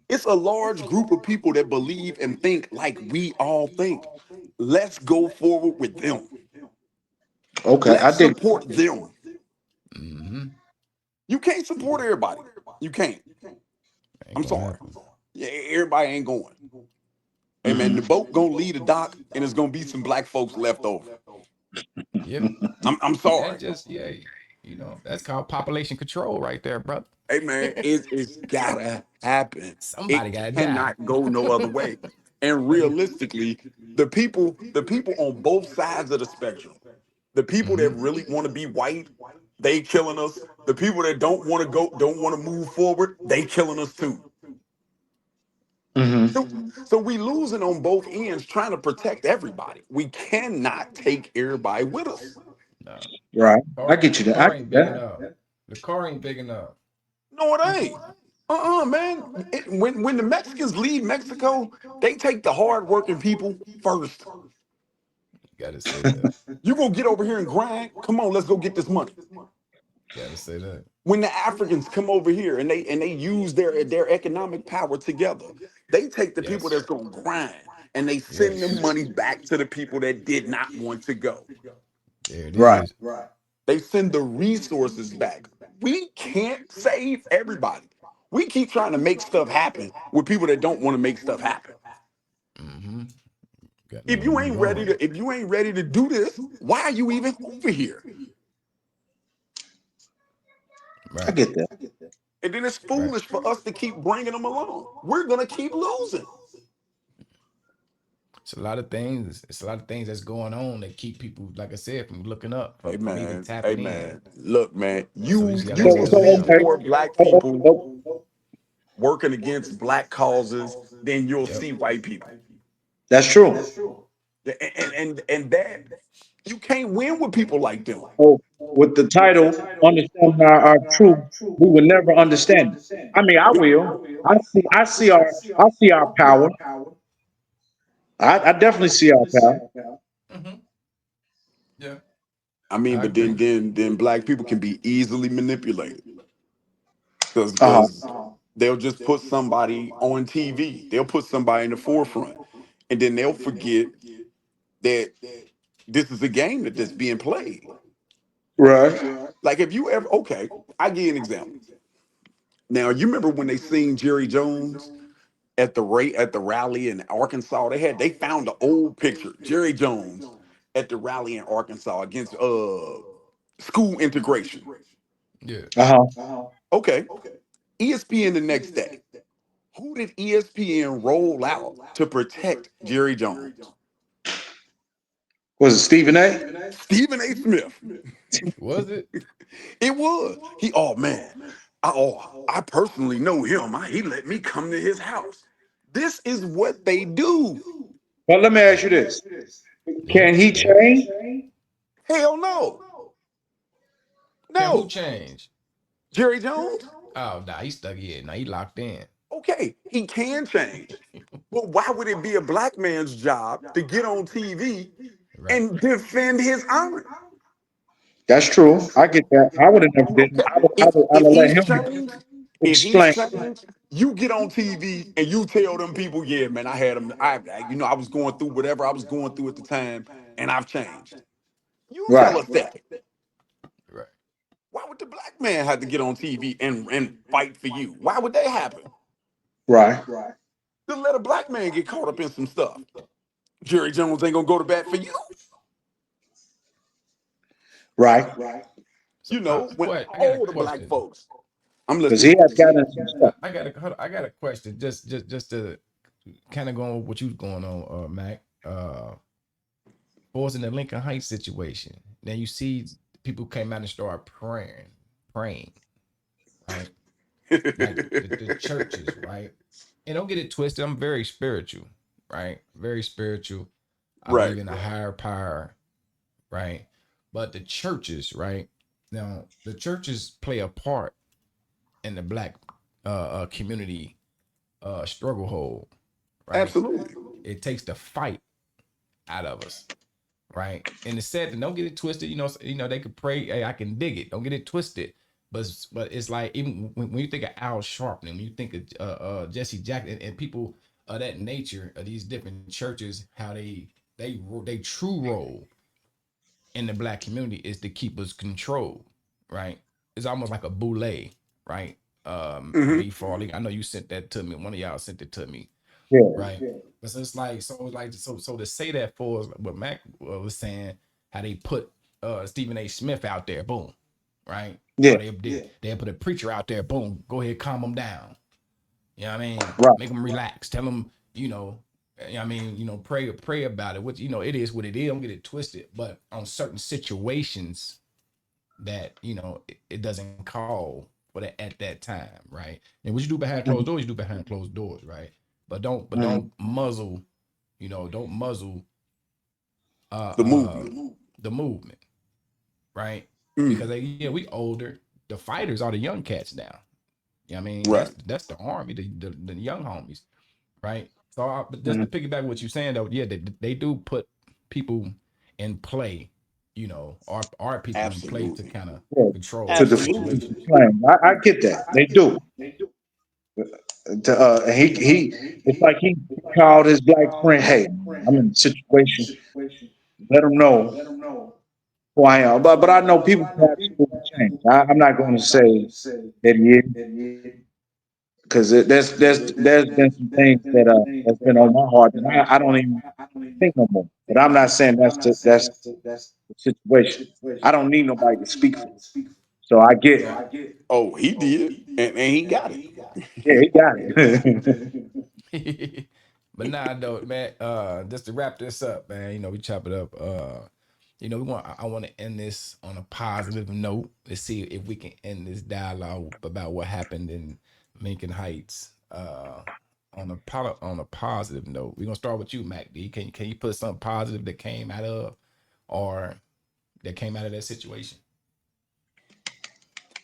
It's a large group of people that believe and think like we all think. Let's go forward with them. Okay, I Let's dig. support them. Mm-hmm. You can't support everybody. You can't. Ain't I'm gonna sorry. happen. Yeah, everybody ain't going. Hey man, Hmm. the boat gonna leave the dock, and there's gonna be some black folks left over. Yep. I'm And that sorry. just that's called population control right there, brother. Hey man, it's gotta happen. Somebody It gotta die. cannot go no other way. And realistically, the people on both sides of the spectrum, the people that Mm-hmm. really want to be white, they killing us. The people that don't want to move forward, they killing us too. Hmm. So we losing on both ends trying to protect everybody. We cannot take everybody with us. No. Right. I Car, get the you that. I car get ain't big that. enough. The car ain't big enough. No, it ain't. Man. When the Mexicans leave Mexico, they take the hard working people first. Gotta say that. You gonna get over here and grind? Come on, let's go get this money. Gotta say that. When the Africans come over here and they use their economic power together, they take the people Yes. that's gonna grind. and they send the money back to the people that did not want to go. There it Right. is. They send the resources back. We can't save everybody. We keep trying to make stuff happen with people that don't want to make stuff happen. Mm-hmm. Got If no, you you ain't ready wrong. to, if you ain't ready to do this, why are you even over here? I Right. get that. And then it's Right. foolish for us to keep bringing them along. We're gonna keep losing. It's a lot of things. It's a lot of things that's going on that keep people, like I said, from looking up, from even Hey tapping in. man, look, man, So we you just gotta you stay will So see around. okay. more black Oh, oh, people oh. working against black causes than you'll Yep. see white people. That's true. And that you can't win with people like them. So with the title, understand our truth, we will never understand it. I mean, I will. I see our power. I definitely see our power. Mm-hmm. Yeah. I mean, I but agree. then black people can be easily manipulated because Uh-huh. they'll just put somebody on TV. They'll put somebody in the forefront, and then they'll forget that this is a game that's being played. Right. Like if you ever okay, I give you an example. Now you remember when they seen Jerry Jones at the rally in Arkansas? They found the old picture, Jerry Jones at the rally in Arkansas against school integration. Yeah. Uh-huh. Okay. ESPN the next day. Who did ESPN roll out to protect Jerry Jones? Was it Stephen A? Stephen A. Smith. Was it? It was. Oh man. I personally know him. He let me come to his house. This is what they do. But let me ask you this. Yeah. Can he Yeah. change? Hell no. Can who No. change? Jerry Jones? Oh, nah, he stuck in. Now he locked in. Okay, he can change. But why would it be a black man's job to get on TV Right. and defend his honor? That's true. I get that. I would have never did. Okay. I If would let he's him changed, explain. you get on TV and you tell them people, yeah, man, I had him. I was going through whatever I was going through at the time, and I've changed. You tell Right. us that. Right. Why would the black man have to get on TV and fight for you? Why would that happen? Right. Just let a black man get caught up in some stuff. Jerry Jones ain't gonna go to bat for you. Right. So When I got a all the black question. folks. I'm Because he listening. has gotten some stuff. I got a question. Just to kind of go on what you going on, Mac. Was in the Lincoln Heights situation. Then you see people came out and started praying, right? Like the churches, right? And don't get it twisted. I'm very spiritual, right? Very spiritual. I Right. believe in a higher power, right? But the churches, right? Now, the churches play a part in the black community struggle hold, right? Absolutely. It takes the fight out of us, right? And it's said, and don't get it twisted. They could pray. Hey, I can dig it. Don't get it twisted. But it's like even when you think of Al Sharpton, when you think of Jesse Jackson and people of that nature of these different churches, how they true role in the black community is to keep us controlled, right? It's almost like a boule, right? Hmm. B Farley, I know you sent that to me. One of y'all sent it to me, Yeah. right? But so it's so to say that for us, what Mac was saying, how they put Stephen A. Smith out there, boom, right? Yeah. Or they put a preacher out there, boom, go ahead, calm them down. You know what I mean? Right. Make them relax. Tell them, pray about it. Which it is what it is. Don't get it twisted. But on certain situations that it doesn't call for that at that time, right? And what you do behind closed doors, you do behind closed doors, right? But don't Mhm. muzzle, don't muzzle uh The uh movement. the movement, right? Mm. Because we older. The fighters are the young cats now. You know what I mean? Right. That's the army, the young homies, right? So, but just to Mhm. piggyback what you're saying though, yeah, they do put people in play, our people in play to Absolutely. kind of Yeah. control To defend Absolutely. the situations. claim. I get that. They do. And it's like he called his black friend, "Hey, I'm in a situation. Let him know who I am." But I know people can absolutely change. I'm not going to say that he is, because there's been some things that's been on my heart that I don't even think no more. But I'm not saying that's the situation. I don't need nobody to speak for me. So I get it. Oh, he did, and he got it. Yeah, he got it. But nah, though, man. Just to wrap this up, man. You know, we chop it up. I want to end this on a positive note. Let's see if we can end this dialogue about what happened in Lincoln Heights. On a positive note, we're gonna start with you, Mac D. Can you put something positive that came out of, or that came out of that situation?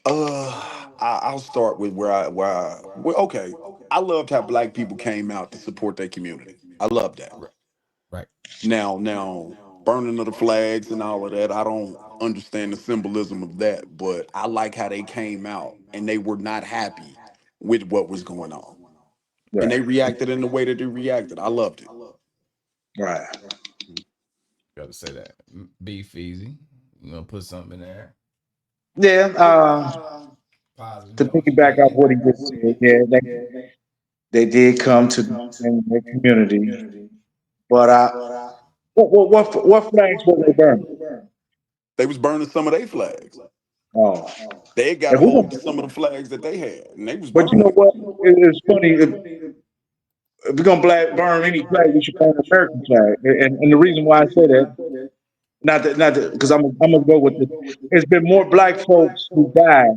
I'll start with well, okay. I loved how black people came out to support their community. I love that. Right. Right. Now, burning of the flags and all of that, I don't understand the symbolism of that, but I like how they came out and they were not happy with what was going on. And Right, they reacted in the way that they reacted. I loved it. right. Got to say that. Beef easy. You gonna put something in there? Yeah. Positive To note. piggyback off what he just said, yeah, they did come to defend their community, but what flags were they burning? They was burning some of their flags. Oh, They got if a we're hold gonna, of some of the flags that they had, and they was but you burning know them. what? It's funny. If we're gonna burn any flag, we should burn an American flag. And the reason why I say that, not that, because I'm gonna go with it. It's been more black folks who died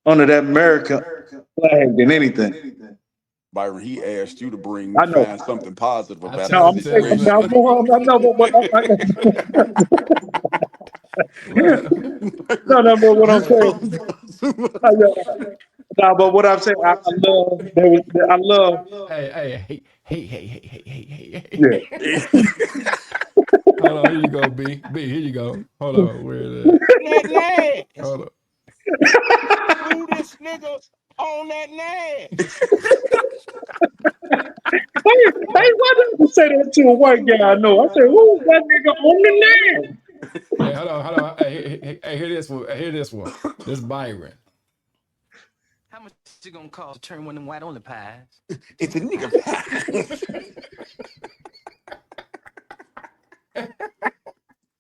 under that American flag than anything. Byron, he asked you to bring I know. find something positive I about No, the tell I'm him, tell him, saying, situation. I'm going, I know, no, but what You I'm saying, found no, no, but what I'm saying, I love, I love, hey. yeah. Hold on, here you go, B. B, here you go. Hold on, where is it? That nag. Hold on. Who this nigga on that nag? Hey, why did I say that to a white guy I know? I said, who's that nigga on the land? Hey, hold on. Hey, hear this one. Hear this one. This Byron. How much it gonna cost to turn one of them white only pies? it's a nigga pie.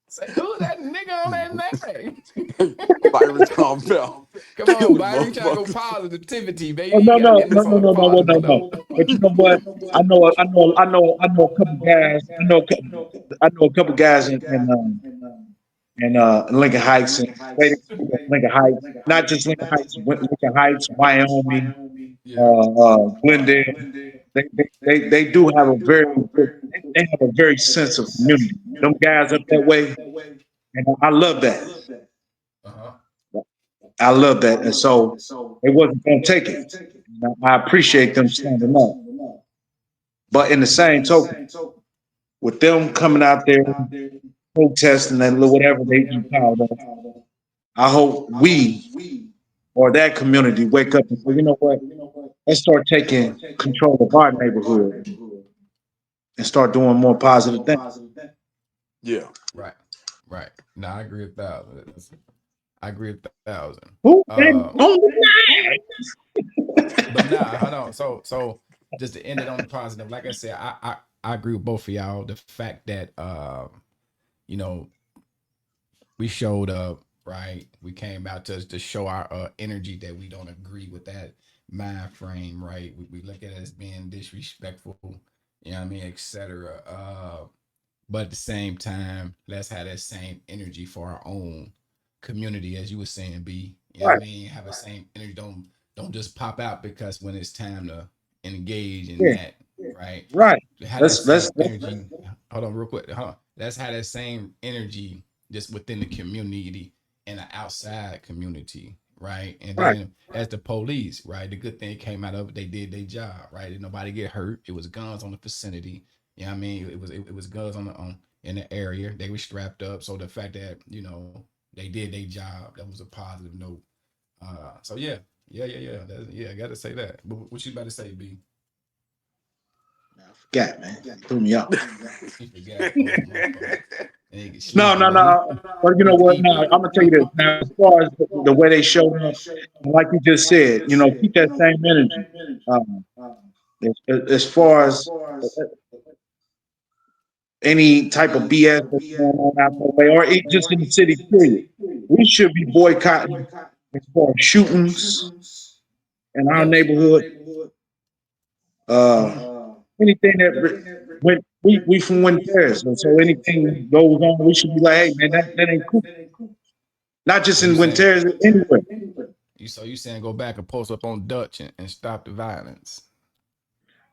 Say, who's that nigga on that name? Byron Tom fell. Come Damn on, the Byron. You trying to go motherfucker. positivity, baby. Oh, You no, gotta no, end no, this on no, a no, no, no, positive no. note. But you know what? I know a couple guys. I know a couple guys in Lincoln Heights and Lincoln Heights, not just Lincoln Heights, Lincoln Heights, Wyoming, Yeah. Glendale. They do have a very good, they have a very sense of community. Them guys up that way, and I love that. Uh-huh. I love that, and so they wasn't gonna take it. I appreciate them standing up, but in the same token, with them coming out there protesting and whatever they be called of, I hope we or that community wake up and say, you know what? Let's start taking control of our neighborhood and start doing more positive things. Yeah. Right. Right. No, I agree 1,000. I agree 1,000. Who been Uh, on the but nah, hold on. So just to end it on the positive, like I said, I agree with both of y'all. The fact that you know, we showed up, right? We came out to show our energy that we don't agree with that mind frame, right? We look at it as being disrespectful, you know what I mean, etc. But at the same time, let's have that same energy for our own community, as you were saying, B. You know what I right, mean? Have the same energy. Don't just pop out because when it's time to engage in yeah, that, right? right. Have that Let's let's, same let's energy. Hold on, real quick. Hold on. Let's have that same energy just within the community and the outside community, right? And right, then as the police, right? The good thing came out of it, they did their job, right? Did nobody get hurt? It was guns on the vicinity. You know what I mean? It was guns on in the area. They were strapped up. So the fact that, they did their job, that was a positive note. So yeah. Yeah. Yeah, I got to say that. But what you about to say, B? Forgot, man. Threw me up. He forgot. Oh, motherfucker. Nigga No, sleepy, no, man. no. But you know He what? Now sleepy. I'm gonna tell you this. Now, as far as the way they showed up, like you just said, keep that same energy. Um, as far as any type of BS that's going on out that way, or just in the city, period, we should be boycotting as far as shootings in our Yes. neighborhood. Uh, anything that when we from Wind Terrace, and so anything goes on, we should be like, hey man, that ain't cool. Not just So you in Wind saying Terrace, anywhere. you saying go back and post up on Dutch and stop the violence.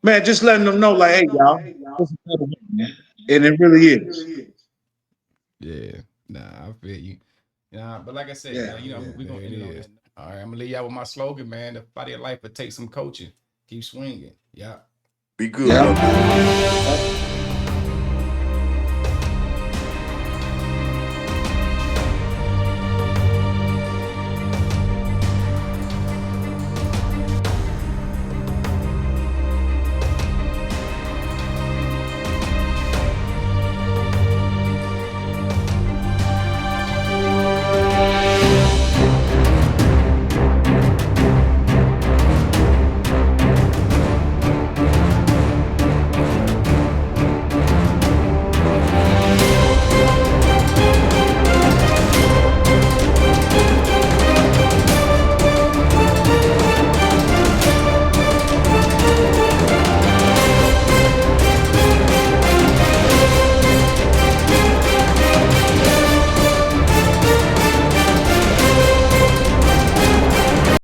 Man, just letting them know, like, hey, y'all, this is another way, man. And it really is. Yeah. Nah, I feel you. Yeah, but like I said, Yeah. man, we're gonna end it on that. All right, I'm gonna leave y'all with my slogan, man. The fight of your life will take some coaching. Keep swinging. Yeah. Be good, Yeah. brother.